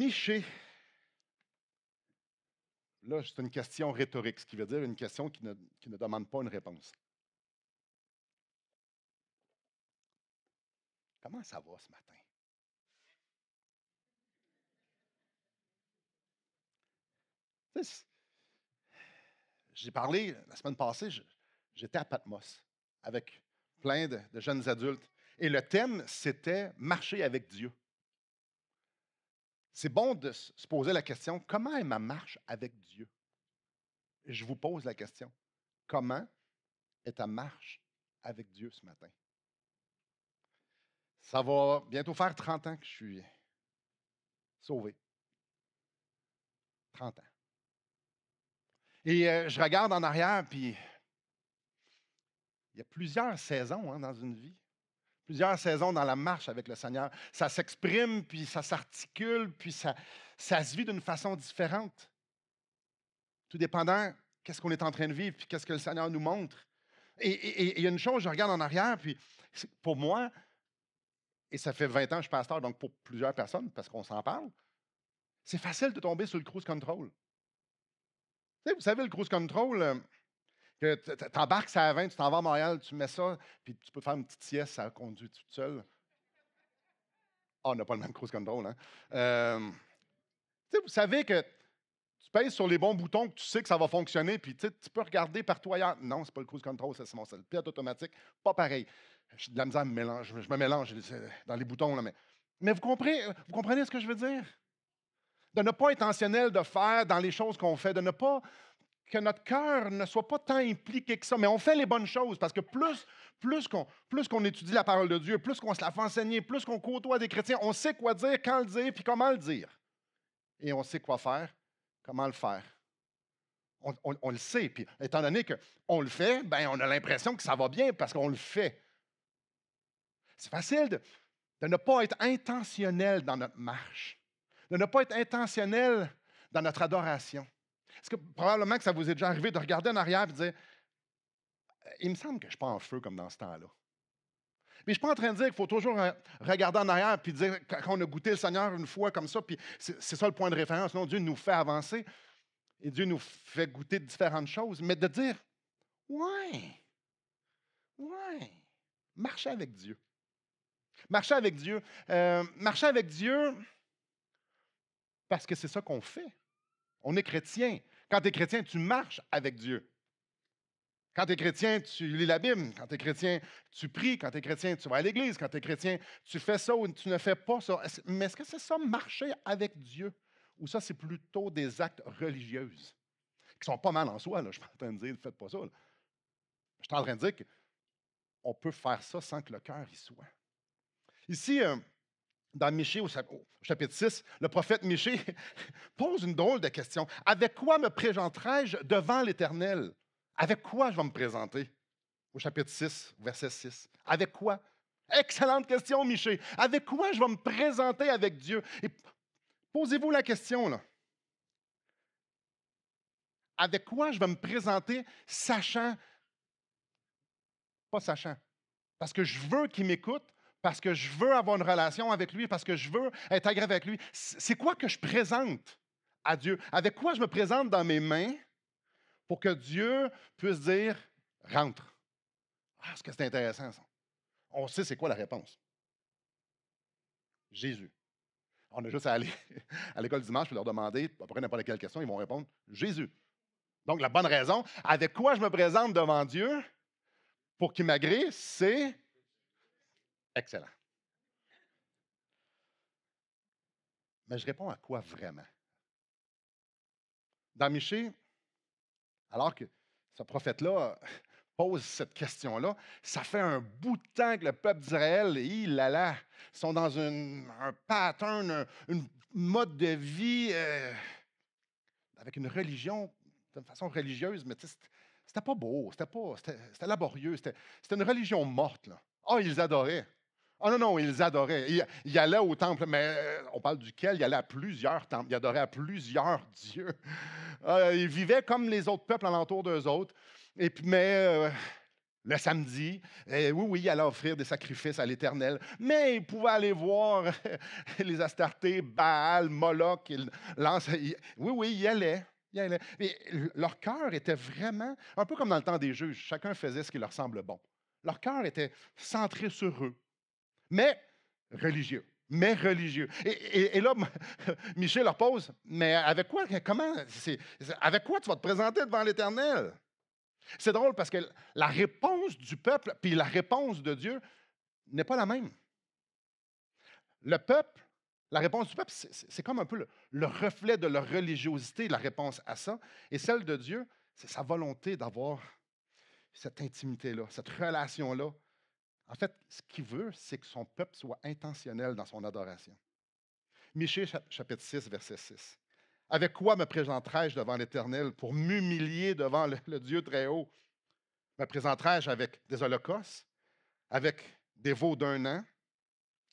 Miché, là, c'est une question rhétorique, ce qui veut dire une question qui ne demande pas une réponse. Comment ça va ce matin? Tu sais, j'ai parlé la semaine passée, j'étais à Patmos avec plein de jeunes adultes. Et le thème, c'était marcher avec Dieu. C'est bon de se poser la question, comment est ma marche avec Dieu? Et je vous pose la question, comment est ta marche avec Dieu ce matin? Ça va bientôt faire 30 ans que je suis sauvé. 30 ans. Et je regarde en arrière, puis il y a plusieurs saisons dans une vie. Plusieurs saisons dans la marche avec le Seigneur. Ça s'exprime, puis ça s'articule, puis ça se vit d'une façon différente. Tout dépendant qu'est-ce qu'on est en train de vivre, puis qu'est-ce que le Seigneur nous montre. Et il y a une chose, je regarde en arrière, puis pour moi, et ça fait 20 ans que je suis pasteur, donc pour plusieurs personnes, parce qu'on s'en parle, c'est facile de tomber sur le cruise control. Tu sais, vous savez, le cruise control, que tu embarques ça à 20, tu t'en vas à Montréal, tu mets ça, puis tu peux faire une petite sieste, ça conduit toute seule. Ah, on n'a pas le même cruise control, hein? Tu sais, vous savez que tu pèses sur les bons boutons, que tu sais que ça va fonctionner, puis tu peux regarder partout ailleurs. Non, c'est pas le cruise control, ça, c'est mon le pilote automatique. Pas pareil. J'ai de la misère à me mélanger. Je me mélange dans les boutons, là, mais vous comprenez ce que je veux dire? De ne pas intentionnel de faire dans les choses qu'on fait, de ne pas que notre cœur ne soit pas tant impliqué que ça, mais on fait les bonnes choses parce que plus qu'on étudie la parole de Dieu, plus qu'on se la fait enseigner, plus qu'on côtoie des chrétiens, on sait quoi dire, quand le dire, puis comment le dire. Et on sait quoi faire, comment le faire. On le sait, puis étant donné qu'on le fait, ben on a l'impression que ça va bien parce qu'on le fait. C'est facile de ne pas être intentionnel dans notre marche, de ne pas être intentionnel dans notre adoration. Est-ce que probablement que ça vous est déjà arrivé de regarder en arrière et de dire il me semble que je ne suis pas en feu comme dans ce temps-là. Mais je ne suis pas en train de dire qu'il faut toujours regarder en arrière et dire quand on a goûté le Seigneur une fois comme ça, puis c'est ça le point de référence. Non, Dieu nous fait avancer et Dieu nous fait goûter différentes choses. Mais de dire ouais, ouais, marcher avec Dieu. Marcher avec Dieu. Marcher avec Dieu parce que c'est ça qu'on fait. On est chrétien. Quand tu es chrétien, tu marches avec Dieu. Quand tu es chrétien, tu lis la Bible. Quand tu es chrétien, tu pries. Quand tu es chrétien, tu vas à l'église. Quand tu es chrétien, tu fais ça ou tu ne fais pas ça. Mais est-ce que c'est ça, marcher avec Dieu? Ou ça, c'est plutôt des actes religieux qui sont pas mal en soi. Là. Je ne suis pas en train de dire, faites pas ça. Là. Je suis en train de dire qu'on peut faire ça sans que le cœur y soit. Ici, dans Michée, au chapitre 6, le prophète Michée pose une drôle de question. Avec quoi me présenterai-je devant l'Éternel? Avec quoi je vais me présenter? Au chapitre 6, verset 6. Avec quoi? Excellente question, Michée. Avec quoi je vais me présenter avec Dieu? Et posez-vous la question, là. Avec quoi je vais me présenter sachant, pas sachant, parce que je veux qu'il m'écoute, parce que je veux avoir une relation avec lui, parce que je veux être agréable avec lui. C'est quoi que je présente à Dieu? Avec quoi je me présente dans mes mains pour que Dieu puisse dire rentre? Ah, est-ce que c'est intéressant, ça? On sait c'est quoi la réponse. Jésus. On a juste à aller à l'école dimanche et leur demander à peu près n'importe quelle question, ils vont répondre Jésus. Donc, la bonne raison, avec quoi je me présente devant Dieu pour qu'il m'agrée, c'est excellent. Mais je réponds à quoi vraiment? Dans Michée, alors que ce prophète-là pose cette question-là, ça fait un bout de temps que le peuple d'Israël, ils sont dans un pattern, une mode de vie avec une religion, d'une façon religieuse, mais c'était pas beau, c'était laborieux, c'était une religion morte. Là. Ah, ils adoraient. Ah non, non, ils adoraient. Ils allaient au temple, mais on parle duquel? Ils allaient à plusieurs temples. Ils adoraient à plusieurs dieux. Ils vivaient comme les autres peuples alentour d'eux autres. Et puis, mais Le samedi, oui, oui, il allait offrir des sacrifices à l'Éternel, mais il pouvait aller voir les Astartés, Baal, Moloch. Oui, oui, il allait. Il allait. Et leur cœur était vraiment, un peu comme dans le temps des juges, chacun faisait ce qui leur semble bon. Leur cœur était centré sur eux, mais religieux. Mais religieux. Et là, Michel leur pose, mais avec quoi, comment, avec quoi tu vas te présenter devant l'Éternel? C'est drôle parce que la réponse du peuple puis la réponse de Dieu n'est pas la même. Le peuple, la réponse du peuple, c'est comme un peu le reflet de leur religiosité, la réponse à ça. Et celle de Dieu, c'est sa volonté d'avoir cette intimité-là, cette relation-là. En fait, ce qu'il veut, c'est que son peuple soit intentionnel dans son adoration. Michée, chapitre 6, verset 6. Avec quoi me présenterai-je devant l'Éternel pour m'humilier devant le Dieu très haut? Me présenterai-je avec des holocaustes, avec des veaux d'un an?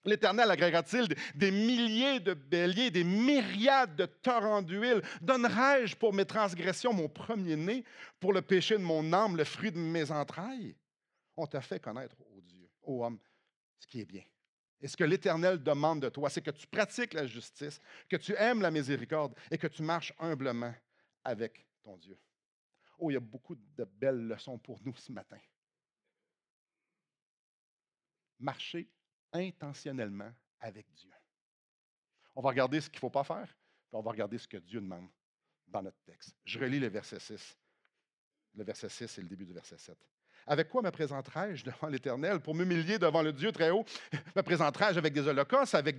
L'Éternel agrégera-t-il des milliers de béliers, des myriades de torrents d'huile? Donnerai-je pour mes transgressions mon premier-né, pour le péché de mon âme, le fruit de mes entrailles? On t'a fait connaître, ô Dieu, ô homme, ce qui est bien. Et ce que l'Éternel demande de toi, c'est que tu pratiques la justice, que tu aimes la miséricorde et que tu marches humblement avec ton Dieu. Oh, il y a beaucoup de belles leçons pour nous ce matin. Marcher intentionnellement avec Dieu. On va regarder ce qu'il ne faut pas faire, puis on va regarder ce que Dieu demande dans notre texte. Je relis le verset 6. Le verset 6 et le début du verset 7. Avec quoi me présenterai-je devant l'Éternel pour m'humilier devant le Dieu très haut? Me présenterai-je avec des holocaustes, avec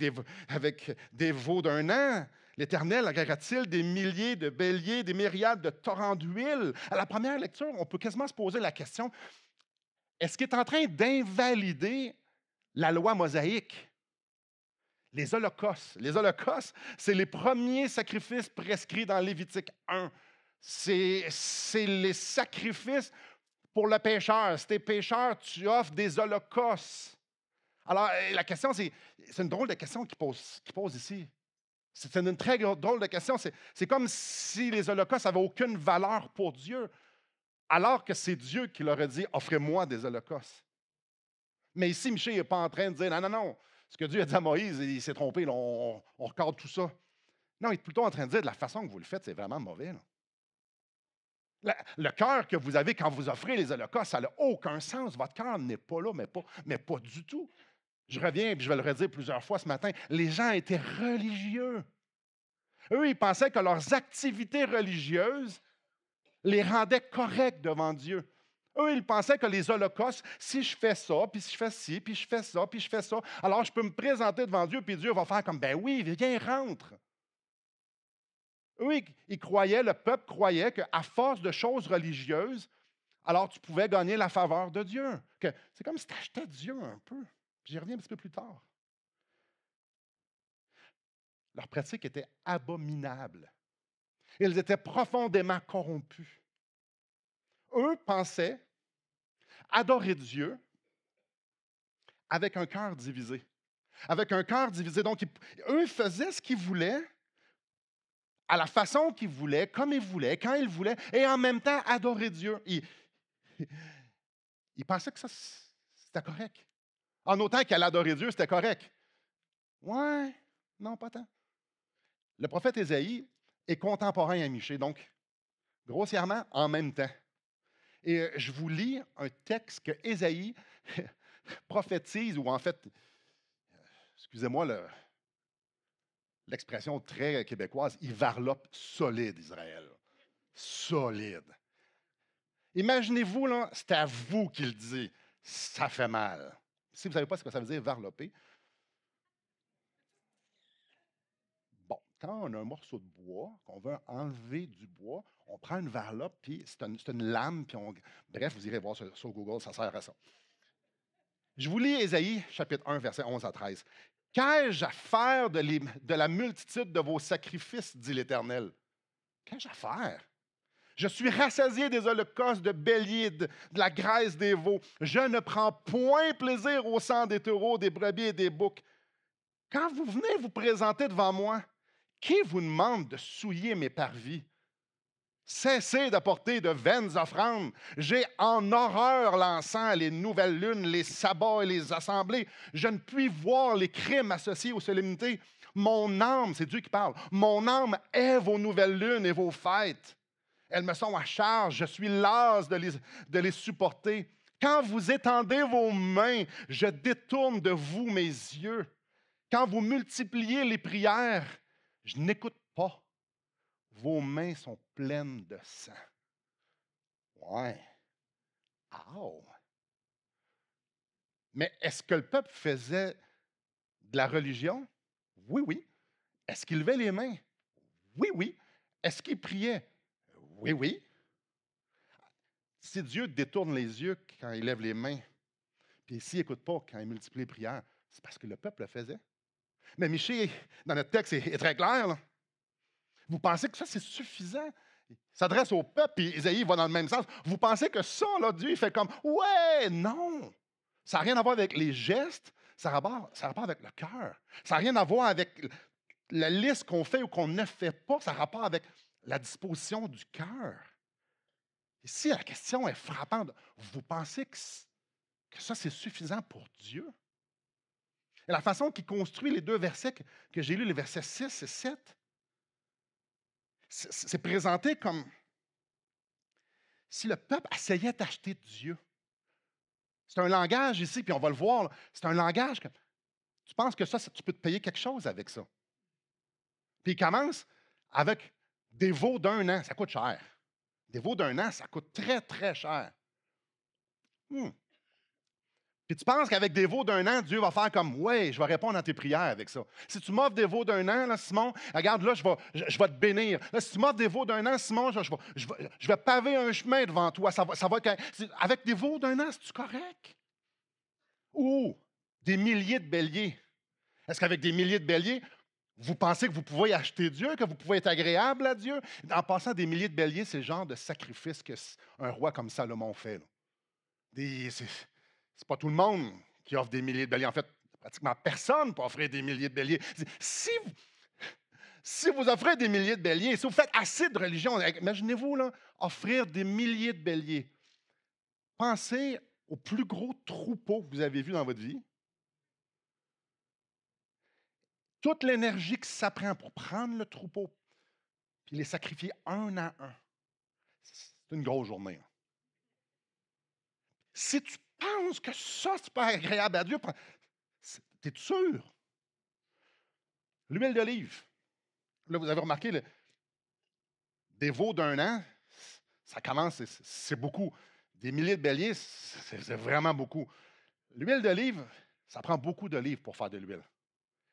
des veaux d'un an? L'Éternel agrégera-t-il des milliers de béliers, des myriades de torrents d'huile? À la première lecture, on peut quasiment se poser la question, est-ce qu'il est en train d'invalider la loi mosaïque? Les holocaustes. Les holocaustes, c'est les premiers sacrifices prescrits dans Lévitique 1. C'est les sacrifices pour le pécheur. Si tu es pécheur, tu offres des holocaustes. Alors, la question, c'est une drôle de question qu'il pose ici. C'est une très drôle de question. C'est comme si les holocaustes n'avaient aucune valeur pour Dieu, alors que c'est Dieu qui leur a dit, offrez-moi des holocaustes. Mais ici, Michel n'est pas en train de dire, non, non, non, ce que Dieu a dit à Moïse, il s'est trompé, là, on recadre tout ça. Non, il est plutôt en train de dire, de la façon que vous le faites, c'est vraiment mauvais. Le cœur que vous avez quand vous offrez les holocaustes, ça n'a aucun sens. Votre cœur n'est pas là, mais pas du tout. Je reviens, puis je vais le redire plusieurs fois ce matin, les gens étaient religieux. Eux, ils pensaient que leurs activités religieuses les rendaient corrects devant Dieu. Eux, ils pensaient que les holocaustes, si je fais ça, puis si je fais ci, puis je fais ça, puis je fais ça, alors je peux me présenter devant Dieu, puis Dieu va faire comme, ben oui, viens, rentre. Eux, ils croyaient, le peuple croyait qu'à force de choses religieuses, alors tu pouvais gagner la faveur de Dieu. C'est comme si tu achetais Dieu un peu. J'y reviens un petit peu plus tard. Leur pratique était abominable. Ils étaient profondément corrompus. Eux pensaient adorer Dieu avec un cœur divisé. Avec un cœur divisé. Donc, eux faisaient ce qu'ils voulaient, à la façon qu'ils voulaient, comme ils voulaient, quand ils voulaient, et en même temps adorer Dieu. Ils pensaient que ça, c'était correct. En autant qu'elle adorait Dieu, c'était correct. Ouais, non, pas tant. Le prophète Ésaïe est contemporain à Michée, donc grossièrement en même temps. Et je vous lis un texte que Ésaïe prophétise, ou en fait, excusez-moi l'expression très québécoise, il varlope solide Israël. Solide. Imaginez-vous, là, c'est à vous qu'il dit, ça fait mal. Si vous ne savez pas ce que ça veut dire, varloper, bon, quand on a un morceau de bois, qu'on veut enlever du bois, on prend une varlope, puis c'est une lame, puis bref, vous irez voir sur Google, ça sert à ça. Je vous lis Ésaïe, chapitre 1, versets 11 à 13. Qu'ai-je à faire de la multitude de vos sacrifices, dit l'Éternel? Qu'ai-je à faire? Je suis rassasié des holocaustes de béliers, de la graisse des veaux. Je ne prends point plaisir au sang des taureaux, des brebis et des boucs. Quand vous venez vous présenter devant moi, qui vous demande de souiller mes parvis? Cessez d'apporter de vaines offrandes. J'ai en horreur l'encens, les nouvelles lunes, les sabbats et les assemblées. Je ne puis voir les crimes associés aux solennités. Mon âme, c'est Dieu qui parle, mon âme est vos nouvelles lunes et vos fêtes. Elles me sont à charge, je suis las de les supporter. Quand vous étendez vos mains, je détourne de vous mes yeux. Quand vous multipliez les prières, je n'écoute pas. Vos mains sont pleines de sang. Ouais. Ow. Mais est-ce que le peuple faisait de la religion? Oui, oui. Est-ce qu'il levait les mains? Oui, oui. Est-ce qu'il priait? Oui, oui. Si Dieu détourne les yeux quand il lève les mains, puis s'il n'écoute pas quand il multiplie les prières, c'est parce que le peuple le faisait. Mais Michée, dans notre texte, est très clair. Là. Vous pensez que ça, c'est suffisant? Il s'adresse au peuple, puis Isaïe va dans le même sens. Vous pensez que ça, là, Dieu, il fait comme ouais, non. Ça n'a rien à voir avec les gestes, ça a rapport avec le cœur. Ça n'a rien à voir avec la liste qu'on fait ou qu'on ne fait pas, ça a rapport avec la disposition du cœur. Ici, la question est frappante. Vous pensez que ça, c'est suffisant pour Dieu? Et la façon qu'il construit les deux versets que j'ai lus, les versets 6 et 7, c'est présenté comme si le peuple essayait d'acheter Dieu. C'est un langage ici, puis on va le voir, là, c'est un langage que tu penses que ça, tu peux te payer quelque chose avec ça. Puis il commence avec des veaux d'un an, ça coûte cher. Des veaux d'un an, ça coûte très, très cher. Hmm. Puis tu penses qu'avec des veaux d'un an, Dieu va faire comme ouais, je vais répondre à tes prières avec ça. Si tu m'offres des veaux d'un an, là, Simon, regarde, là, je vais te bénir. Là, si tu m'offres des veaux d'un an, Simon, je vais paver un chemin devant toi. Ça va être, avec des veaux d'un an, c'est-tu correct? Ou des milliers de béliers. Est-ce qu'avec des milliers de béliers, vous pensez que vous pouvez acheter Dieu, que vous pouvez être agréable à Dieu? En passant des milliers de béliers, c'est le genre de sacrifice qu'un roi comme Salomon fait. Là. C'est pas tout le monde qui offre des milliers de béliers. En fait, pratiquement personne peut offrir des milliers de béliers. Si vous offrez des milliers de béliers, si vous faites assez de religion, imaginez-vous là, offrir des milliers de béliers. Pensez au plus gros troupeau que vous avez vu dans votre vie. Toute l'énergie que ça prend pour prendre le troupeau puis les sacrifier un à un. C'est une grosse journée. Là. Si tu penses que ça, c'est pas agréable à Dieu, t'es sûr? L'huile d'olive. Là, vous avez remarqué, des veaux d'un an, ça commence, c'est beaucoup. Des milliers de béliers, c'est vraiment beaucoup. L'huile d'olive, ça prend beaucoup d'olives pour faire de l'huile.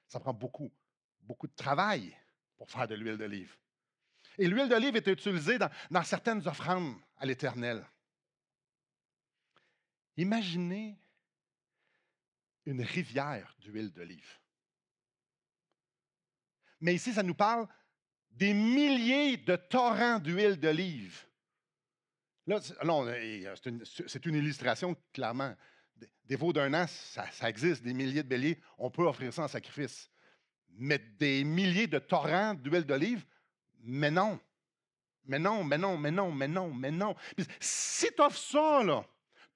Ça prend beaucoup, beaucoup de travail pour faire de l'huile d'olive. Et l'huile d'olive est utilisée dans certaines offrandes à l'Éternel. Imaginez une rivière d'huile d'olive. Mais ici, ça nous parle des milliers de torrents d'huile d'olive. Là, c'est une illustration, clairement. Des veaux d'un an, ça existe, des milliers de béliers, on peut offrir ça en sacrifice. Mais des milliers de torrents d'huile d'olive, mais non. Mais non, mais non, mais non, mais non, mais non. Puis, si tu offres ça, là,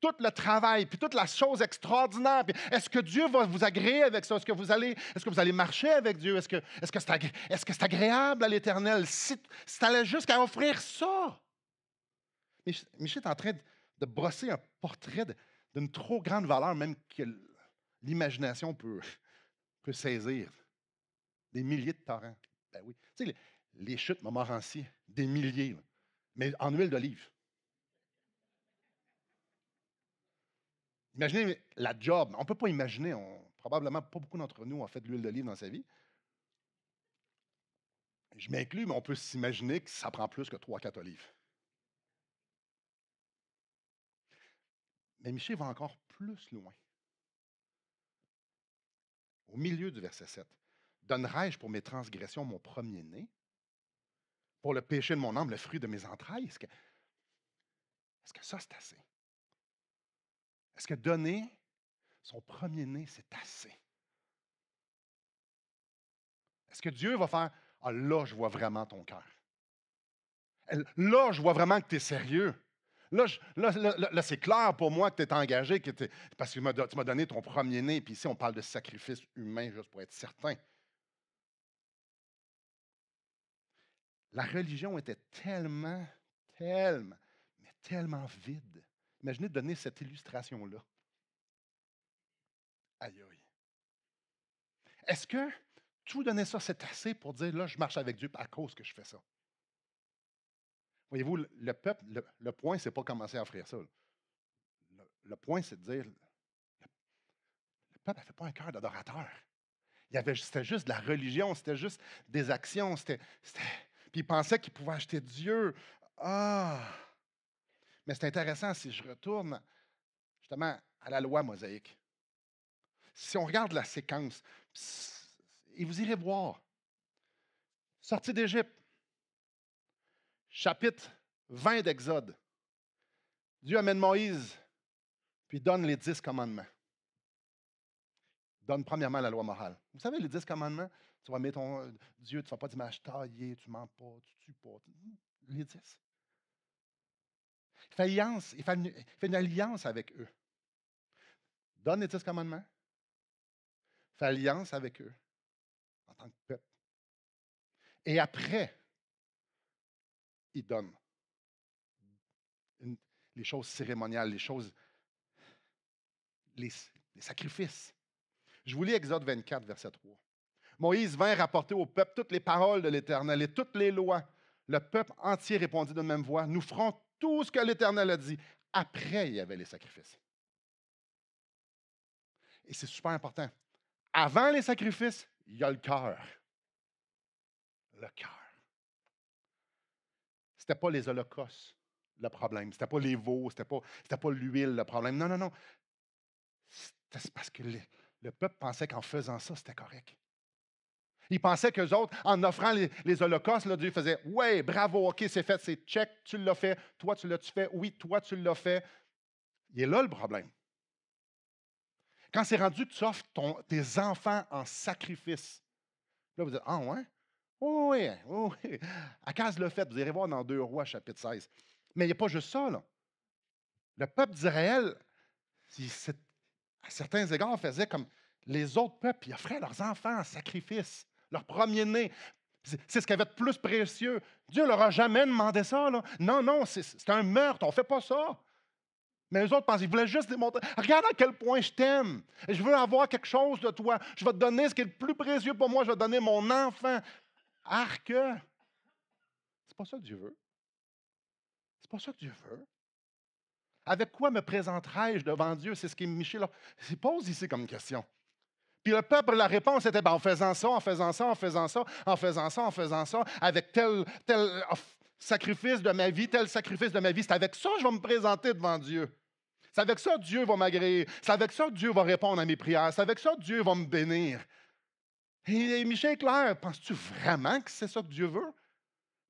tout le travail, puis toute la chose extraordinaire, puis est-ce que Dieu va vous agréer avec ça? Est-ce que vous allez marcher avec Dieu? Est-ce que c'est agréable à l'Éternel? Si tu allais jusqu'à offrir ça. Michel est en train de brosser un portrait d'une trop grande valeur, même que l'imagination peut saisir. Des milliers de torrents. Ben oui. Tu sais, les chutes Montmorency, des milliers, là, mais en huile d'olive. Imaginez la job. On ne peut pas imaginer, probablement pas beaucoup d'entre nous ont fait de l'huile d'olive dans sa vie. Je m'inclus, mais on peut s'imaginer que ça prend plus que 3-4 olives. Mais Michel va encore plus loin. Au milieu du verset 7. Donnerai-je pour mes transgressions mon premier-né? Pour le péché de mon âme, le fruit de mes entrailles? Est-ce que ça, c'est assez? Est-ce que donner son premier-né, c'est assez? Est-ce que Dieu va faire, ah là, je vois vraiment ton cœur? Là, je vois vraiment que tu es sérieux. Là, c'est clair pour moi que tu es engagé, parce que tu m'as donné ton premier-né, puis ici, on parle de sacrifice humain, juste pour être certain. La religion était tellement, mais tellement vide. Imaginez de donner cette illustration-là. Aïe, aïe. Est-ce que tout donner ça, c'est assez pour dire, là, je marche avec Dieu à cause que je fais ça? Voyez-vous, le peuple, le point, c'est pas commencer à offrir ça. Le point, c'est de dire, le peuple n'avait pas un cœur d'adorateur. C'était juste de la religion, c'était juste des actions, puis il pensait qu'il pouvait acheter Dieu. Ah! Mais c'est intéressant si je retourne justement à la loi mosaïque. Si on regarde la séquence, et vous irez voir, sortie d'Égypte, chapitre 20 d'Exode, Dieu amène Moïse, puis donne les 10 commandements. Donne premièrement la loi morale. Vous savez, les 10 commandements, tu vas mettre ton Dieu, tu ne fais pas d'image taillée, tu ne mens pas, tu ne tues pas. Les 10. Il fait une alliance avec eux. Donne les 10 commandements. Fait alliance avec eux en tant que peuple. Et après, il donne les choses cérémoniales, les sacrifices. Je vous lis Exode 24, verset 3. Moïse vint rapporter au peuple toutes les paroles de l'Éternel et toutes les lois. Le peuple entier répondit de même voix, nous ferons tout ce que l'Éternel a dit. Après, il y avait les sacrifices. Et c'est super important. Avant les sacrifices, il y a le cœur. Le cœur. Ce n'était pas les holocaustes, le problème. Ce n'était pas les veaux, ce n'était pas l'huile, le problème. Non, non, non. C'est parce que le peuple pensait qu'en faisant ça, c'était correct. Ils pensaient qu'eux autres, en offrant les holocaustes, là, Dieu faisait « Ouais, bravo, OK, c'est fait, c'est check, tu l'as fait. Toi, tu l'as-tu fait? Oui, toi, tu l'as fait. » Il est là le problème. Quand c'est rendu que tu offres tes enfants en sacrifice, là, vous dites « Ah, ouais? Oui, oui, oui. Akaz l'a fait. Vous irez voir dans 2 Rois, chapitre 16. Mais il n'y a pas juste ça, là. Le peuple d'Israël, à certains égards, faisait comme les autres peuples. Ils offraient leurs enfants en sacrifice, leur premier-né. C'est ce qu'il y avait de plus précieux. Dieu ne leur a jamais demandé ça, là. Non, non, c'est un meurtre. On ne fait pas ça. Mais eux autres pensaient, ils voulaient juste démontrer. Regarde à quel point je t'aime. Et je veux avoir quelque chose de toi. Je vais te donner ce qui est le plus précieux pour moi. Je vais te donner mon enfant. Arc. C'est pas ça que Dieu veut. C'est pas ça que Dieu veut. Avec quoi me présenterai-je devant Dieu? C'est ce qui Michel pose ici comme question. Puis le peuple, la réponse était en faisant ça, en faisant ça, en faisant ça, en faisant ça, en faisant ça, avec tel sacrifice de ma vie, tel sacrifice de ma vie. C'est avec ça que je vais me présenter devant Dieu. C'est avec ça que Dieu va m'agréer. C'est avec ça que Dieu va répondre à mes prières. C'est avec ça que Dieu va me bénir. Et Michel Clair, penses-tu vraiment que c'est ça que Dieu veut?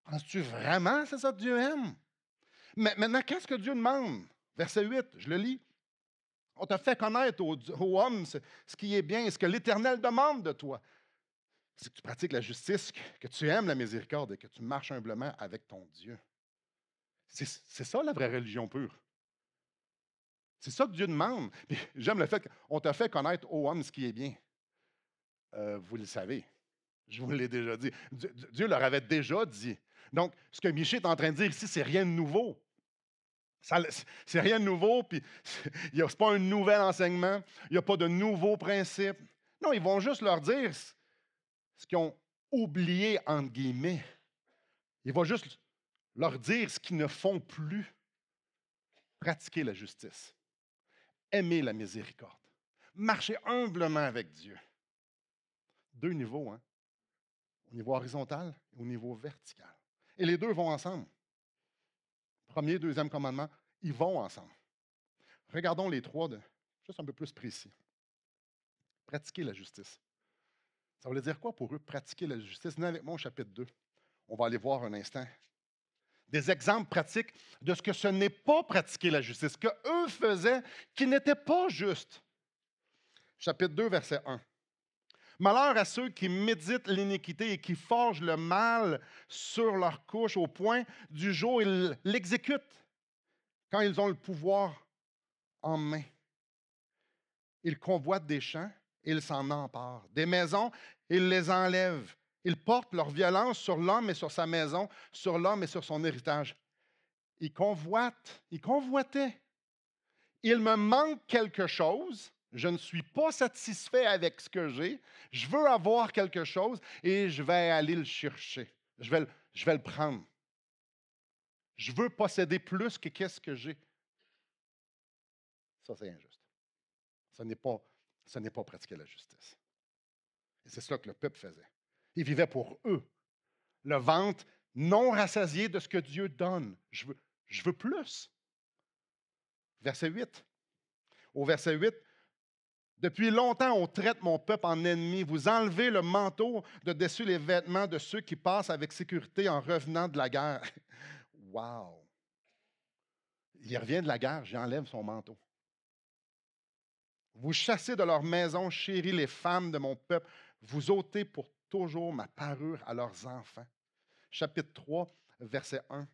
Penses-tu vraiment que c'est ça que Dieu aime? Mais maintenant, qu'est-ce que Dieu demande? Verset 8, je le lis. On t'a fait connaître aux hommes ce qui est bien, ce que l'Éternel demande de toi. C'est que tu pratiques la justice, que tu aimes la miséricorde et que tu marches humblement avec ton Dieu. C'est ça la vraie religion pure. C'est ça que Dieu demande. Puis, j'aime le fait qu'on t'a fait connaître aux hommes ce qui est bien. Vous le savez. Je vous l'ai déjà dit. Dieu leur avait déjà dit. Donc, ce que Michel est en train de dire ici, c'est rien de nouveau. C'est rien de nouveau, puis il n'y a pas un nouvel enseignement, il n'y a pas de nouveaux principes. Non, ils vont juste leur dire ce qu'ils ont oublié, entre guillemets. Il va juste leur dire ce qu'ils ne font plus. Pratiquer la justice, aimer la miséricorde, marcher humblement avec Dieu. 2 niveaux, hein? Au niveau horizontal et au niveau vertical. Et les 2 vont ensemble. Premier, deuxième commandement, ils vont ensemble. Regardons les 3 juste un peu plus précis. Pratiquer la justice. Ça voulait dire quoi pour eux, pratiquer la justice? Venez avec moi au chapitre 2. On va aller voir un instant. Des exemples pratiques de ce que ce n'est pas pratiquer la justice, que eux faisaient qui n'était pas juste. Chapitre 2, verset 1. Malheur à ceux qui méditent l'iniquité et qui forgent le mal sur leur couche au point du jour où ils l'exécutent, quand ils ont le pouvoir en main. Ils convoitent des champs et ils s'en emparent. Des maisons, ils les enlèvent. Ils portent leur violence sur l'homme et sur sa maison, sur l'homme et sur son héritage. Ils convoitent, ils convoitaient. Il me manque quelque chose, je ne suis pas satisfait avec ce que j'ai, je veux avoir quelque chose et je vais aller le chercher. Je vais le prendre. Je veux posséder plus que qu'est-ce que j'ai. Ça, c'est injuste. Ce n'est pas, ce n'est pas pratiquer la justice. Et c'est cela que le peuple faisait. Ils vivaient pour eux. Le ventre non rassasié de ce que Dieu donne. Je veux plus. Verset 8. Au verset 8, depuis longtemps, on traite mon peuple en ennemi. Vous enlevez le manteau de dessus les vêtements de ceux qui passent avec sécurité en revenant de la guerre. Wow! Il revient de la guerre, j'enlève son manteau. Vous chassez de leur maison, chéris les femmes de mon peuple. Vous ôtez pour toujours ma parure à leurs enfants. Chapitre 3, verset 1.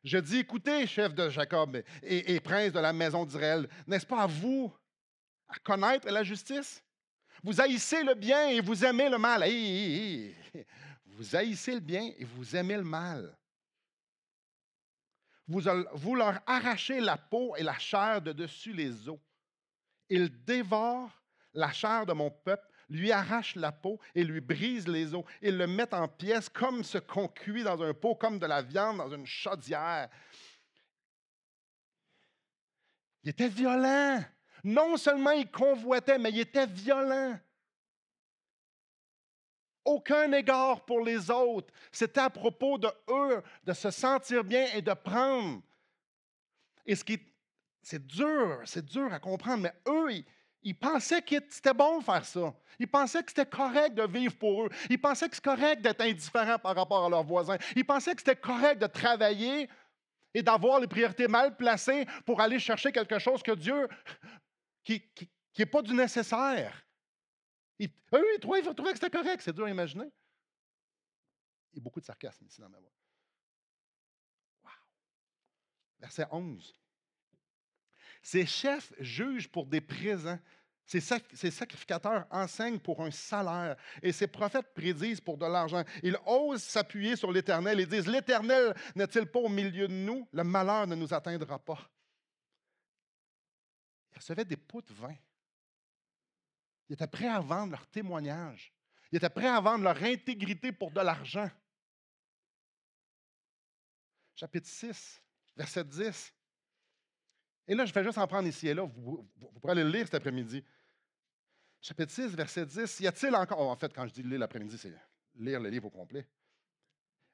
Je dis, écoutez, chef de Jacob et prince de la maison d'Israël, n'est-ce pas à vous à connaître la justice? Vous haïssez le bien et vous aimez le mal. Vous haïssez le bien et vous aimez le mal. Vous leur arrachez la peau et la chair de dessus les os. Ils dévorent la chair de mon peuple, lui arrachent la peau et lui brisent les os. Ils le mettent en pièces comme ce qu'on cuit dans un pot, comme de la viande dans une chaudière. Il était violent. Non seulement il convoitait, mais il était violent. Aucun égard pour les autres. C'était à propos de eux, de se sentir bien et de prendre. Et c'est dur à comprendre, mais eux, ils pensaient que c'était bon de faire ça. Ils pensaient que c'était correct de vivre pour eux. Ils pensaient que c'était correct d'être indifférent par rapport à leurs voisins. Ils pensaient que c'était correct de travailler et d'avoir les priorités mal placées pour aller chercher quelque chose que Dieu, qui n'est pas du nécessaire. Eux, ils trouvaient que c'était correct. C'est dur à imaginer. Il y a beaucoup de sarcasme ici dans ma voix. Wow. Verset 11. Ces chefs jugent pour des présents. Ces sacrificateurs enseignent pour un salaire. Et ces prophètes prédisent pour de l'argent. Ils osent s'appuyer sur l'Éternel et disent, l'Éternel n'est-il pas au milieu de nous? Le malheur ne nous atteindra pas. Ils recevaient des pots de vin. Ils étaient prêts à vendre leur témoignage. Ils étaient prêts à vendre leur intégrité pour de l'argent. Chapitre 6, verset 10. Et là, je vais juste en prendre ici et là. Vous pourrez aller le lire cet après-midi. Chapitre 6, verset 10. Y a-t-il encore... en fait, quand je dis lire l'après-midi, c'est lire le livre au complet.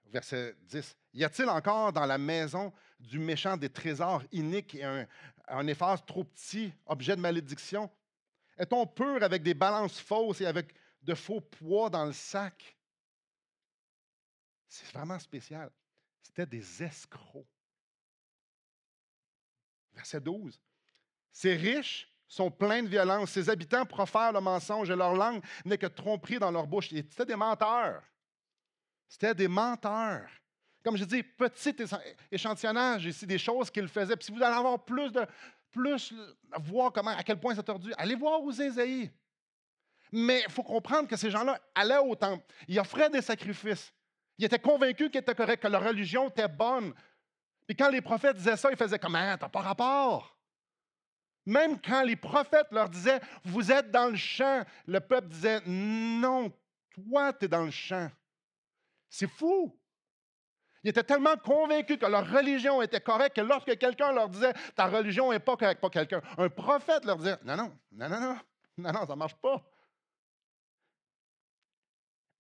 Verset 10. Y a-t-il encore dans la maison du méchant des trésors iniques et un efface trop petit, objet de malédiction? Est-on pur avec des balances fausses et avec de faux poids dans le sac? C'est vraiment spécial. C'était des escrocs. Verset 12. Ces riches sont pleins de violence. Ces habitants profèrent le mensonge et leur langue n'est que tromperie dans leur bouche. C'était des menteurs. C'était des menteurs. Comme je dis, petit échantillonnage ici des choses qu'ils faisaient. Puis si vous allez avoir plus voir à quel point c'est tordu, allez voir aux Ésaïe. Mais il faut comprendre que ces gens-là allaient au temple. Ils offraient des sacrifices. Ils étaient convaincus qu'ils étaient corrects, que leur religion était bonne. Puis quand les prophètes disaient ça, ils faisaient comme, ah, t'as pas rapport. Même quand les prophètes leur disaient, vous êtes dans le champ, le peuple disait, non, toi, tu es dans le champ. C'est fou. Ils étaient tellement convaincus que leur religion était correcte que lorsque quelqu'un leur disait, ta religion n'est pas correcte, pas quelqu'un, un prophète leur disait, non, ça ne marche pas.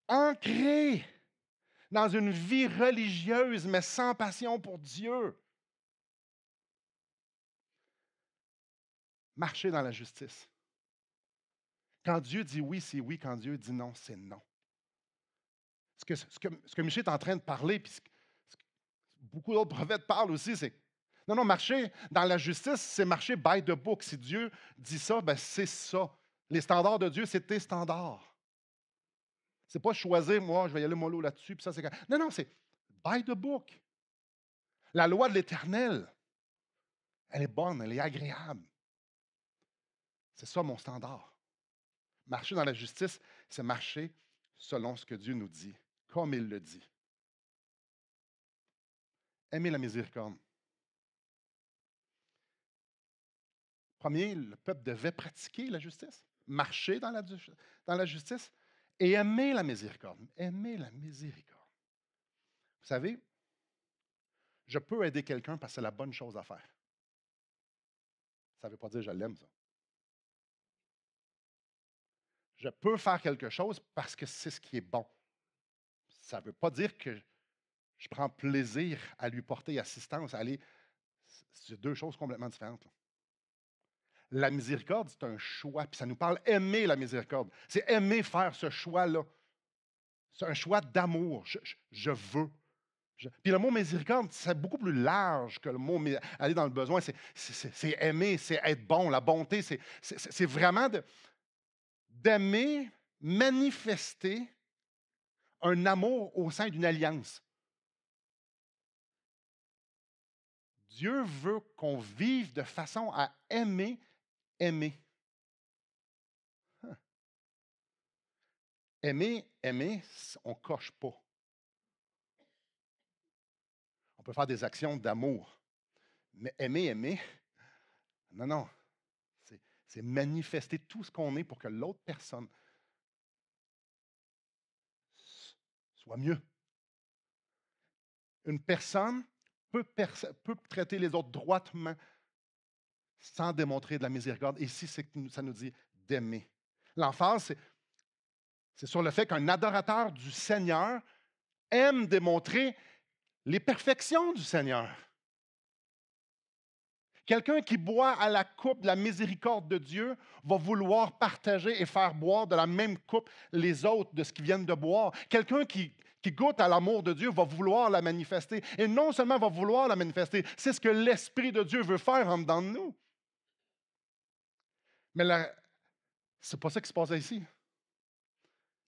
Ancré dans une vie religieuse, mais sans passion pour Dieu. Marcher dans la justice. Quand Dieu dit oui, c'est oui. Quand Dieu dit non, c'est non. Ce que Michel est en train de parler, puis ce que beaucoup d'autres prophètes parlent aussi, c'est non, marcher dans la justice, c'est marcher by the book. Si Dieu dit ça, ben c'est ça. Les standards de Dieu, c'est tes standards. C'est pas choisir, moi, je vais y aller mollo là-dessus, puis ça, c'est... Non, non, c'est by the book. La loi de l'Éternel, elle est bonne, elle est agréable. C'est ça mon standard. Marcher dans la justice, c'est marcher selon ce que Dieu nous dit, comme il le dit. Aimer la miséricorde. Premier, le peuple devait pratiquer la justice, marcher dans la justice et aimer la miséricorde. Aimer la miséricorde. Vous savez, je peux aider quelqu'un parce que c'est la bonne chose à faire. Ça ne veut pas dire que je l'aime, ça. Je peux faire quelque chose parce que c'est ce qui est bon. Ça ne veut pas dire que je prends plaisir à lui porter assistance, à aller. C'est deux choses complètement différentes. Là. La miséricorde, c'est un choix, puis ça nous parle aimer la miséricorde. C'est aimer faire ce choix-là. C'est un choix d'amour. Je veux. Puis le mot miséricorde, c'est beaucoup plus large que le mot aller dans le besoin. C'est aimer, c'est être bon. La bonté, c'est vraiment d'aimer, manifester un amour au sein d'une alliance. Dieu veut qu'on vive de façon à aimer. Aimer, on ne coche pas. On peut faire des actions d'amour. Mais aimer, non, non. C'est manifester tout ce qu'on est pour que l'autre personne soit mieux. Une personne peut traiter les autres droitement sans démontrer de la miséricorde. Et ici, ça nous dit d'aimer. L'emphase, c'est sur le fait qu'un adorateur du Seigneur aime démontrer les perfections du Seigneur. Quelqu'un qui boit à la coupe de la miséricorde de Dieu va vouloir partager et faire boire de la même coupe les autres de ce qu'ils viennent de boire. Quelqu'un qui goûte à l'amour de Dieu va vouloir la manifester. Et non seulement va vouloir la manifester, c'est ce que l'Esprit de Dieu veut faire en dedans de nous. Mais ce n'est pas ça qui se passe ici.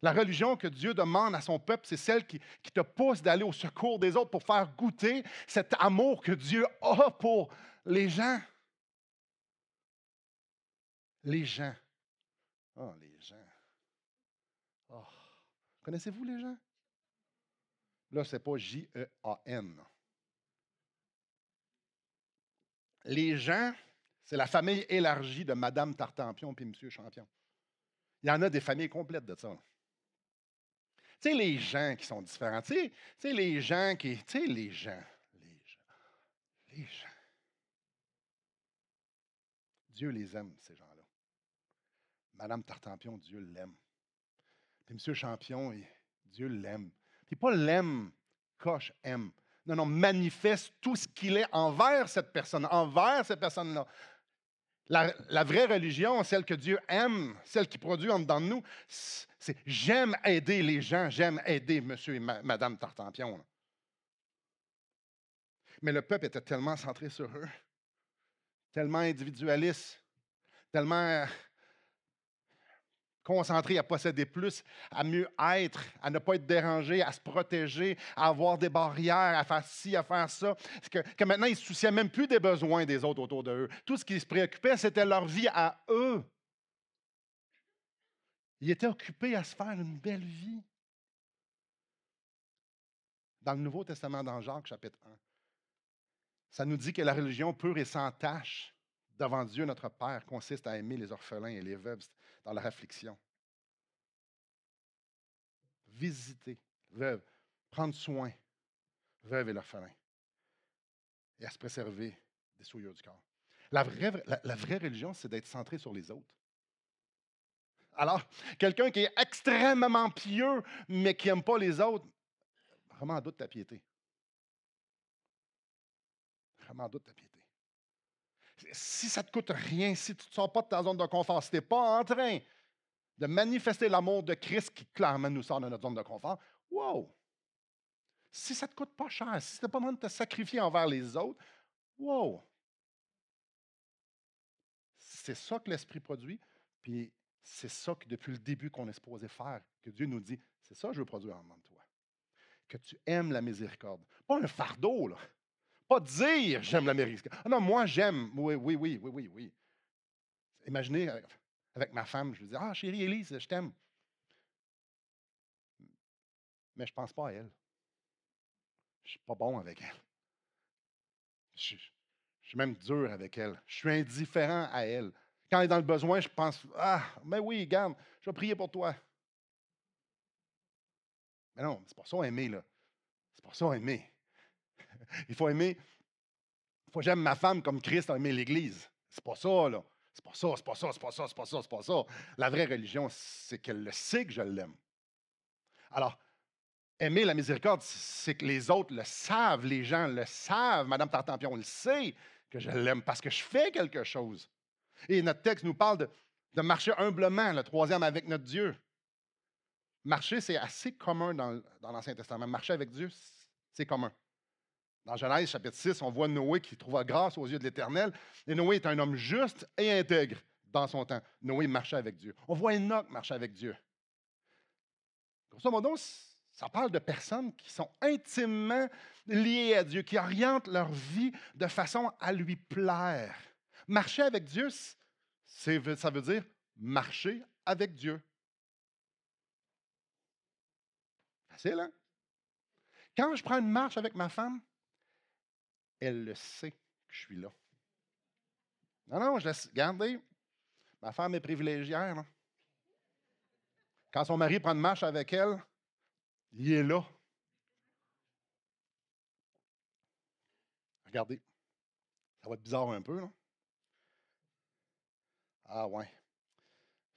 La religion que Dieu demande à son peuple, c'est celle qui te pousse d'aller au secours des autres pour faire goûter cet amour que Dieu a pour les gens. Les gens. Oh, les gens. Oh. Connaissez-vous les gens? Là, ce n'est pas J-E-A-N. Les gens, c'est la famille élargie de Madame Tartampion et Monsieur Champion. Il y en a des familles complètes de ça. Tu sais, les gens qui sont différents. Tu sais, les gens qui. Tu sais, les gens. Les gens. Dieu les aime, ces gens-là. Madame Tartampion, Dieu l'aime. Puis Monsieur Champion, Dieu l'aime. Puis pas l'aime, coche, aime. Non, non, manifeste tout ce qu'il est envers cette personne, envers cette personne-là. La vraie religion, celle que Dieu aime, celle qui produit en dedans de nous, c'est j'aime aider les gens, j'aime aider monsieur et madame Tartampion. Là. Mais le peuple était tellement centré sur eux, tellement individualiste, tellement concentré à posséder plus, à mieux être, à ne pas être dérangé, à se protéger, à avoir des barrières, à faire ci, à faire ça, que maintenant, ils ne se souciaient même plus des besoins des autres autour d'eux. Tout ce qui se préoccupait, c'était leur vie à eux. Ils étaient occupés à se faire une belle vie. Dans le Nouveau Testament, dans Jacques, chapitre 1, ça nous dit que la religion pure et sans tache devant Dieu, notre Père, consiste à aimer les orphelins et les veuves dans leur affliction. Visiter, veuve, prendre soin, veuve et l'orphelin, et à se préserver des souillures du corps. La vraie religion, c'est d'être centré sur les autres. Alors, quelqu'un qui est extrêmement pieux, mais qui n'aime pas les autres, vraiment en doute ta piété. Vraiment en doute ta piété. Si ça ne te coûte rien, si tu ne te sors pas de ta zone de confort, si tu n'es pas en train de manifester l'amour de Christ qui clairement nous sort de notre zone de confort, wow! Si ça ne te coûte pas cher, si tu n'as pas besoin de te sacrifier envers les autres, wow! C'est ça que l'Esprit produit, puis C'est ça que depuis le début qu'on est supposé faire, que Dieu nous dit, c'est ça que je veux produire en dedans de toi. Que tu aimes la miséricorde. Pas un fardeau, là. Pas dire j'aime la miséricorde. Ah non, moi j'aime. Oui, oui, oui, oui, oui, oui. Imaginez avec ma femme, je lui dis, ah chérie Élise, je t'aime. Mais je ne pense pas à elle. Je ne suis pas bon avec elle. Je suis même dur avec elle. Je suis indifférent à elle. Quand elle est dans le besoin, je pense, ah, mais oui, regarde, je vais prier pour toi. Mais non, c'est pas ça aimer, là. C'est pas ça aimer. Il faut aimer, il faut que j'aime ma femme comme Christ a aimé l'Église. C'est pas ça, là. C'est pas ça, c'est pas ça, c'est pas ça, c'est pas ça, c'est pas ça. La vraie religion, c'est qu'elle le sait que je l'aime. Alors, aimer la miséricorde, c'est que les autres le savent, les gens le savent. Madame Tartampion le sait que je l'aime parce que je fais quelque chose. Et notre texte nous parle de marcher humblement, le troisième avec notre Dieu. Marcher, c'est assez commun dans l'Ancien Testament. Marcher avec Dieu, c'est commun. Dans Genèse, chapitre 6, on voit Noé qui trouva grâce aux yeux de l'Éternel. Et Noé est un homme juste et intègre dans son temps. Noé marchait avec Dieu. On voit Enoch marcher avec Dieu. Grosso modo, ça parle de personnes qui sont intimement liées à Dieu, qui orientent leur vie de façon à lui plaire. Marcher avec Dieu, ça veut dire marcher avec Dieu. Facile, hein? Quand je prends une marche avec ma femme, elle le sait que je suis là. Non, non, je laisse. Regardez, ma femme est privilégiée. Là. Quand son mari prend une marche avec elle, il est là. Regardez, ça va être bizarre un peu, là. Ah ouais.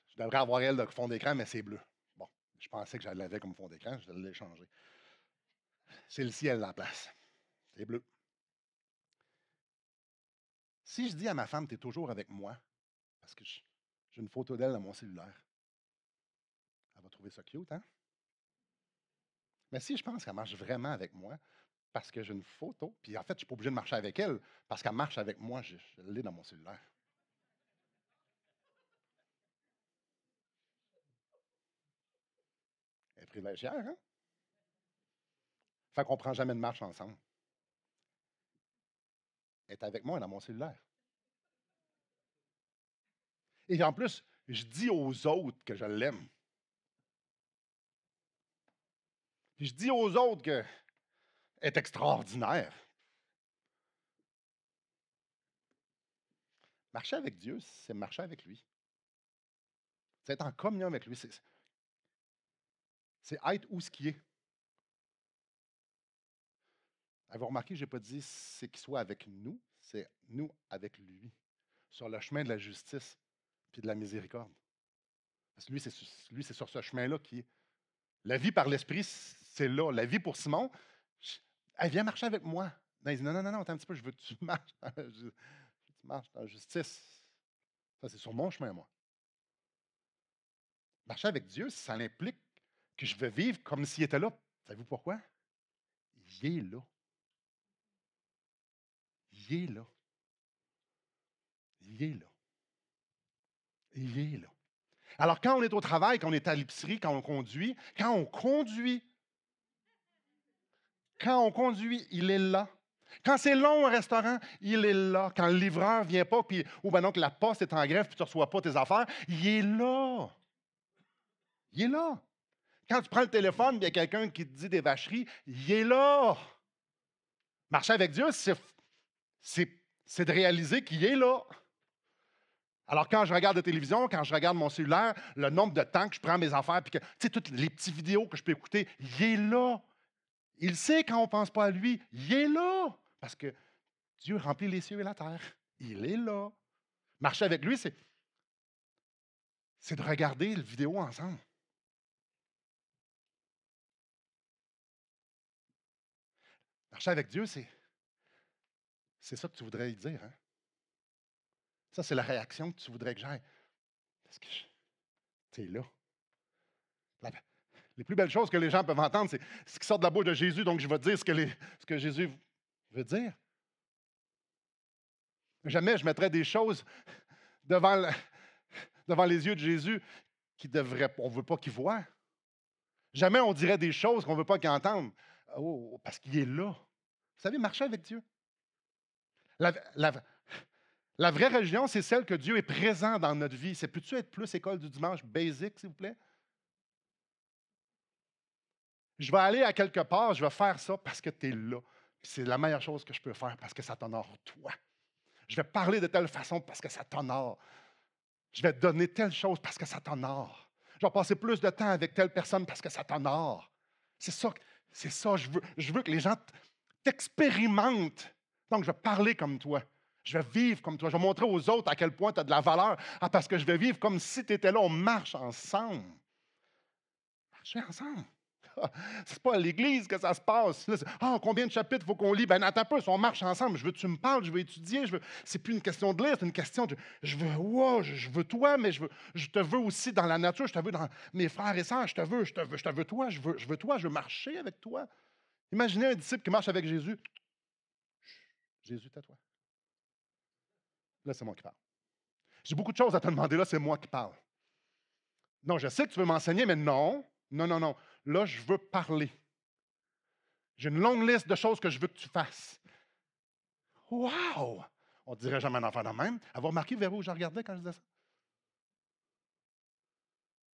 Je devrais avoir elle de fond d'écran, mais c'est bleu. Bon, je pensais que je l'avais comme fond d'écran, je l'ai changé. C'est le ciel la place. C'est bleu. Si je dis à ma femme, tu es toujours avec moi, parce que j'ai une photo d'elle dans mon cellulaire, elle va trouver ça cute, hein? Mais si je pense qu'elle marche vraiment avec moi, parce que j'ai une photo, puis en fait, je ne suis pas obligé de marcher avec elle, parce qu'elle marche avec moi, je l'ai dans mon cellulaire. Elle est privilégiée, hein? Fait qu'on ne prend jamais de marche ensemble. Elle est avec moi dans mon cellulaire. Et en plus, je dis aux autres que je l'aime. Puis je dis aux autres qu'elle est extraordinaire. Marcher avec Dieu, c'est marcher avec lui. C'est être en communion avec lui. C'est être où ce qui est. Avez-vous remarqué, je n'ai pas dit c'est qu'il soit avec nous, c'est nous avec lui, sur le chemin de la justice puis de la miséricorde. Parce que lui, c'est sur ce chemin-là qui est. La vie par l'esprit, c'est là. La vie pour Simon, elle vient marcher avec moi. Non, il dit, non, non, non, non, attends un petit peu, je veux que tu marches dans la justice. Ça, c'est sur mon chemin, moi. Marcher avec Dieu, ça implique que je veux vivre comme s'il était là. Savez-vous pourquoi? Il est là. Il est là. Il est là. Il est là. Alors, quand on est au travail, quand on est à l'épicerie, quand on conduit, il est là. Quand c'est long au restaurant, il est là. Quand le livreur ne vient pas, ou bien non, que la poste est en grève et tu ne reçois pas tes affaires, il est là. Il est là. Quand tu prends le téléphone, il y a quelqu'un qui te dit des vacheries, il est là. Marcher avec Dieu, c'est de réaliser qu'il est là. Alors, quand je regarde la télévision, quand je regarde mon cellulaire, le nombre de temps que je prends mes affaires, puis que, tu sais, toutes les petites vidéos que je peux écouter, il est là. Il sait quand on ne pense pas à lui, il est là. Parce que Dieu remplit les cieux et la terre. Il est là. Marcher avec lui, c'est de regarder la vidéo ensemble. Marcher avec Dieu, c'est ça que tu voudrais lui dire. Hein? Ça, c'est la réaction que tu voudrais que j'aille. Parce que tu es là. Les plus belles choses que les gens peuvent entendre, c'est ce qui sort de la bouche de Jésus. Donc, je vais te dire ce que Jésus veut dire. Jamais je mettrais des choses devant devant les yeux de Jésus on ne veut pas qu'il voie. Jamais on dirait des choses qu'on ne veut pas qu'il entende. Oh, parce qu'il est là. Vous savez, marcher avec Dieu. La, la- la vraie religion, c'est celle que Dieu est présent dans notre vie. C'est peux-tu être plus école du dimanche basic, s'il vous plaît? Je vais aller à quelque part, je vais faire ça parce que tu es là. C'est la meilleure chose que je peux faire parce que ça t'honore toi. Je vais parler de telle façon parce que ça t'honore. Je vais te donner telle chose parce que ça t'honore. Je vais passer plus de temps avec telle personne parce que ça t'honore. C'est ça, c'est ça. Je veux que les gens t'expérimentent. Donc, je vais parler comme toi. Je vais vivre comme toi. Je vais montrer aux autres à quel point tu as de la valeur. Ah, parce que je vais vivre comme si tu étais là. On marche ensemble. Marcher ensemble. C'est pas à l'église que ça se passe. Là, combien de chapitres il faut qu'on lit? Ben, attends un peu, si on marche ensemble, je veux que tu me parles, je veux étudier. C'est plus une question de lire, c'est une question de. Je veux toi, mais je te veux aussi dans la nature, je te veux dans mes frères et sœurs, je te veux toi, je veux toi, je veux marcher avec toi. Imaginez un disciple qui marche avec Jésus. Jésus, tais-toi. Là, c'est moi qui parle. J'ai beaucoup de choses à te demander, là, c'est moi qui parle. Non, je sais que tu veux m'enseigner, mais non. Non, non, non. Là, je veux parler. J'ai une longue liste de choses que je veux que tu fasses. Wow! On ne dirait jamais un enfant de même. Avoir remarqué vers où je regardais quand je disais ça?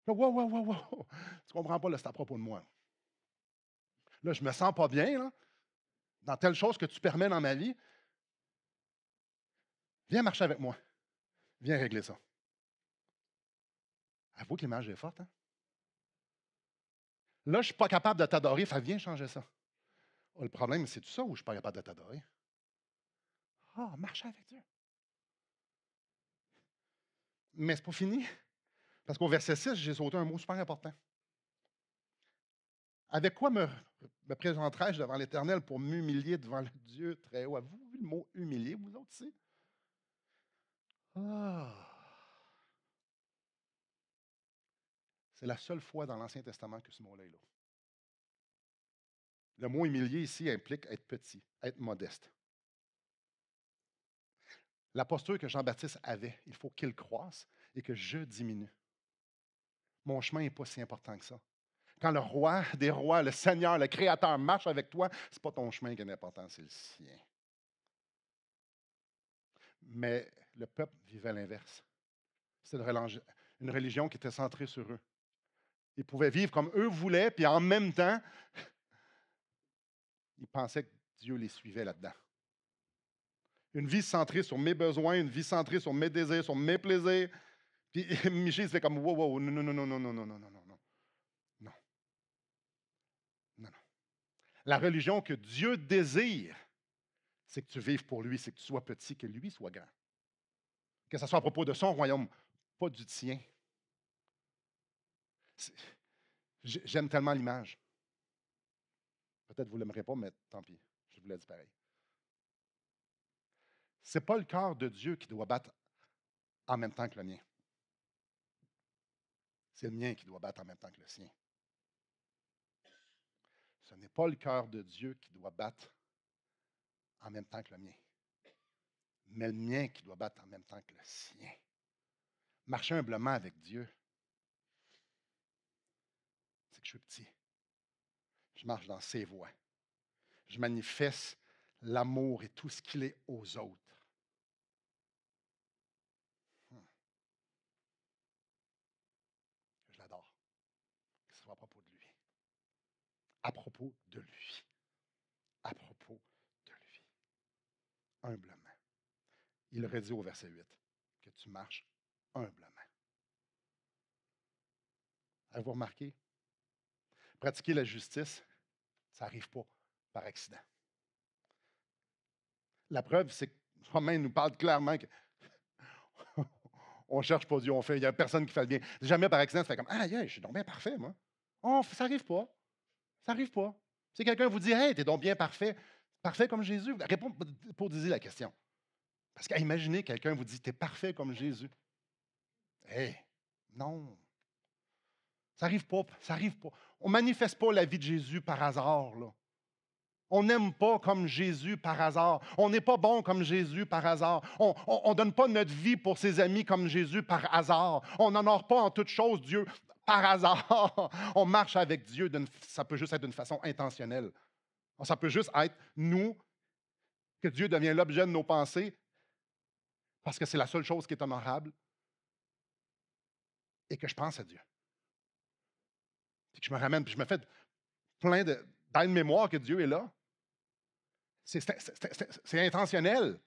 Là, wow, wow, wow, wow. Tu comprends pas, là, c'est à propos de moi. Là, je me sens pas bien, là, dans telle chose que tu permets dans ma vie. Viens marcher avec moi. Viens régler ça. Avoue que l'image est forte, hein? Là, je ne suis pas capable de t'adorer. Viens changer ça. Oh, le problème, c'est tout ça ou je ne suis pas capable de t'adorer? Ah, marcher avec Dieu. Mais c'est pas fini. Parce qu'au verset 6, j'ai sauté un mot super important. Avec quoi me présenterai-je devant l'Éternel pour m'humilier devant le Dieu très haut? Avez-vous vu le mot humilier, vous autres ici? Ah! C'est la seule fois dans l'Ancien Testament que ce mot-là est là. Le mot humilier ici implique être petit, être modeste. La posture que Jean-Baptiste avait, il faut qu'il croisse et que je diminue. Mon chemin n'est pas si important que ça. Quand le roi des rois, le Seigneur, le Créateur marche avec toi, ce n'est pas ton chemin qui est important, c'est le sien. Mais le peuple vivait l'inverse. C'était une religion qui était centrée sur eux. Ils pouvaient vivre comme eux voulaient, puis en même temps, ils pensaient que Dieu les suivait là-dedans. Une vie centrée sur mes besoins, une vie centrée sur mes désirs, sur mes plaisirs. Puis Michel se fait comme wow, wow, non, non, non, non, non, non, non, non, non, non, non, non. La religion que Dieu désire, c'est que tu vives pour lui, c'est que tu sois petit, que lui soit grand. Que ce soit à propos de son royaume, pas du tien. J'aime tellement l'image. Peut-être que vous ne l'aimerez pas, mais tant pis, je vous l'ai dit pareil. Ce n'est pas le cœur de Dieu qui doit battre en même temps que le mien. C'est le mien qui doit battre en même temps que le sien. Ce n'est pas le cœur de Dieu qui doit battre en même temps que le mien, mais le mien qui doit battre en même temps que le sien. Marcher humblement avec Dieu, c'est que je suis petit. Je marche dans ses voies. Je manifeste l'amour et tout ce qu'il est aux autres. Je l'adore. Que ce soit à propos de lui. À propos de lui. À propos de lui. Humblement. Il aurait dit au verset 8 que tu marches humblement. Avez-vous remarqué? Pratiquer la justice, ça n'arrive pas par accident. La preuve, c'est que Romain nous parle clairement que on ne cherche pas Dieu, il n'y a personne qui fait le bien. Jamais par accident, tu fais comme ah, yeah, je suis donc bien parfait, moi. Oh, ça n'arrive pas. Ça n'arrive pas. Si quelqu'un vous dit hey, t'es donc bien parfait, parfait comme Jésus, réponds pour dire la question. Parce qu'imaginez quelqu'un vous dit t'es parfait comme Jésus. Hey, non. Ça n'arrive pas, ça n'arrive pas. On ne manifeste pas la vie de Jésus par hasard, là. On n'aime pas comme Jésus par hasard. On n'est pas bon comme Jésus par hasard. On ne donne pas notre vie pour ses amis comme Jésus par hasard. On n'honore pas en toute chose Dieu par hasard. On marche avec Dieu, ça peut juste être d'une façon intentionnelle. Ça peut juste être nous, que Dieu devient l'objet de nos pensées, parce que c'est la seule chose qui est honorable, et que je pense à Dieu. Puis que je me ramène, puis je me fais plein d'aide-mémoire que Dieu est là. C'est intentionnel.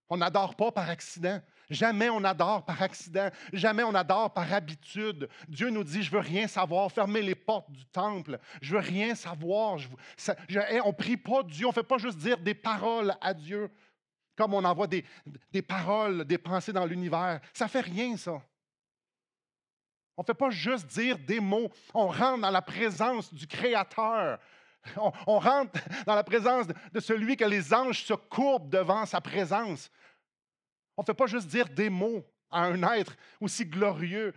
On n'adore pas par accident. Jamais on adore par accident. Jamais on adore par habitude. Dieu nous dit, je veux rien savoir. Fermez les portes du temple. Je veux rien savoir. On ne prie pas Dieu. On ne fait pas juste dire des paroles à Dieu, comme on envoie des paroles, des pensées dans l'univers. Ça ne fait rien, ça. On ne fait pas juste dire des mots. On rentre dans la présence du Créateur. On rentre dans la présence de celui que les anges se courbent devant sa présence. On ne fait pas juste dire des mots à un être aussi glorieux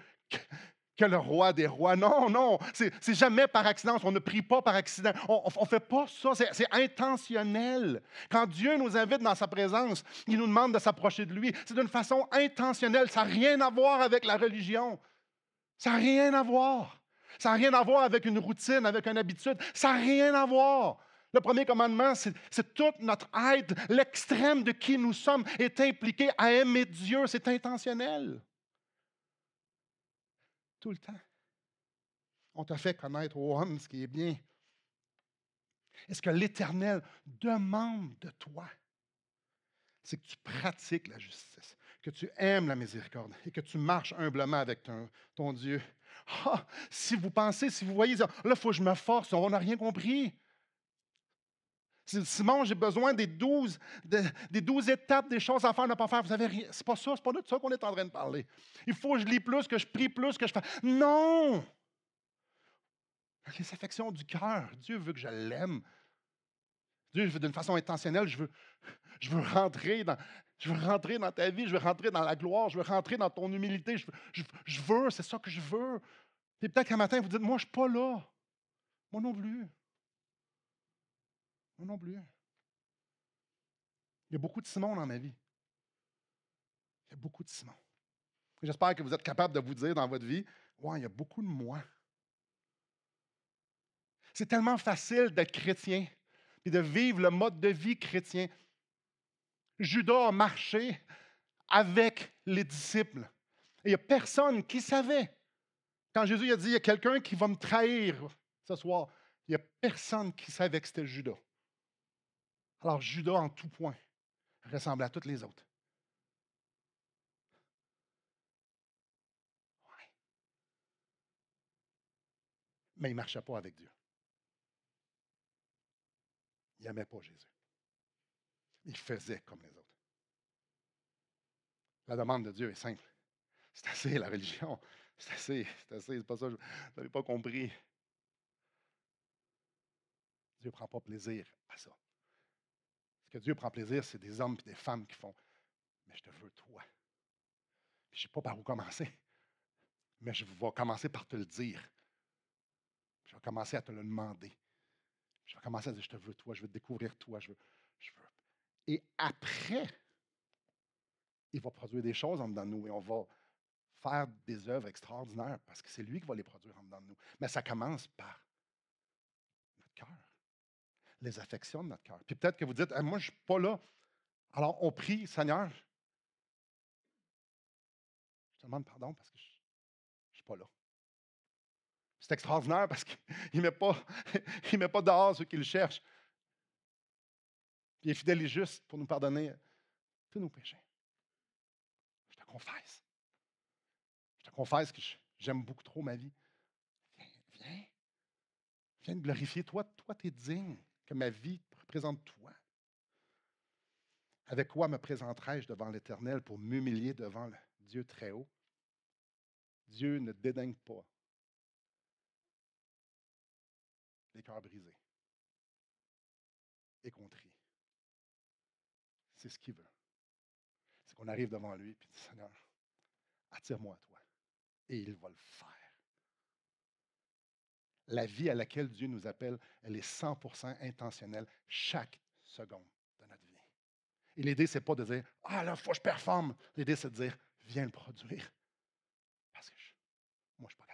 que le roi des rois. Non, non, c'est jamais par accident. On ne prie pas par accident. On ne fait pas ça. C'est intentionnel. Quand Dieu nous invite dans sa présence, il nous demande de s'approcher de lui. C'est d'une façon intentionnelle. Ça n'a rien à voir avec la religion. Ça n'a rien à voir. Ça n'a rien à voir avec une routine, avec une habitude. Ça n'a rien à voir. Le premier commandement, c'est toute notre être. L'extrême de qui nous sommes est impliqué à aimer Dieu. C'est intentionnel. Tout le temps. On t'a fait connaître au homme ce qui est bien. Et ce que l'Éternel demande de toi, c'est que tu pratiques la justice, que tu aimes la miséricorde et que tu marches humblement avec ton Dieu. Ah, si vous pensez, si vous voyez, là, il faut que je me force, on n'a rien compris. Simon, j'ai besoin des 12 étapes, des choses à faire, ne pas faire. Vous savez rien. C'est pas ça, c'est pas de ça qu'on est en train de parler. Il faut que je lis plus, que je prie plus, que je fasse. Non! Les affections du cœur. Dieu veut que je l'aime. Dieu veut d'une façon intentionnelle, je veux rentrer dans ta vie, je veux rentrer dans la gloire, je veux rentrer dans ton humilité. Je veux, c'est ça que je veux. Et peut-être qu'un matin, vous dites, moi, je ne suis pas là. Moi non plus. Moi non plus. Il y a beaucoup de Simon dans ma vie. Il y a beaucoup de Simon. J'espère que vous êtes capable de vous dire dans votre vie, ouais, il y a beaucoup de moi. C'est tellement facile d'être chrétien et de vivre le mode de vie chrétien. Judas a marché avec les disciples. Et il n'y a personne qui savait. Quand Jésus a dit, il y a quelqu'un qui va me trahir ce soir, il n'y a personne qui savait que c'était Judas. Alors Judas, en tout point, ressemblait à tous les autres. Ouais. Mais il ne marchait pas avec Dieu. Il n'aimait pas Jésus. Il faisait comme les autres. La demande de Dieu est simple. C'est assez, la religion. C'est assez, c'est pas ça. Vous n'avez pas compris. Dieu ne prend pas plaisir à ça. Ce que Dieu prend plaisir, c'est des hommes et des femmes qui font, mais je te veux toi. Je ne sais pas par où commencer, mais je vais commencer par te le dire. Je vais commencer à te le demander. Je vais commencer à dire, je te veux toi, je veux te découvrir toi, je veux. Et après, il va produire des choses en dedans de nous et on va faire des œuvres extraordinaires parce que c'est lui qui va les produire en dedans de nous. Mais ça commence par notre cœur, les affections de notre cœur. Puis peut-être que vous dites, moi, je ne suis pas là. Alors, on prie, Seigneur, je te demande pardon parce que je ne suis pas là. C'est extraordinaire parce qu'il ne met pas, il met pas dehors ceux qui le cherchent. Il est fidèle et juste pour nous pardonner tous nos péchés. Je te confesse. Je te confesse que j'aime beaucoup trop ma vie. Viens. Viens me glorifier. Toi, tu es digne que ma vie représente toi. Avec quoi me présenterai-je devant l'Éternel pour m'humilier devant le Dieu très haut? Dieu ne dédaigne pas les cœurs brisés et contris. C'est ce qu'il veut. C'est qu'on arrive devant lui et dit, Seigneur, attire-moi à toi. Et il va le faire. La vie à laquelle Dieu nous appelle, elle est 100% intentionnelle chaque seconde de notre vie. Et l'idée, ce n'est pas de dire ah là, il faut que je performe. L'idée, c'est de dire viens le produire. Parce que moi, je ne suis pas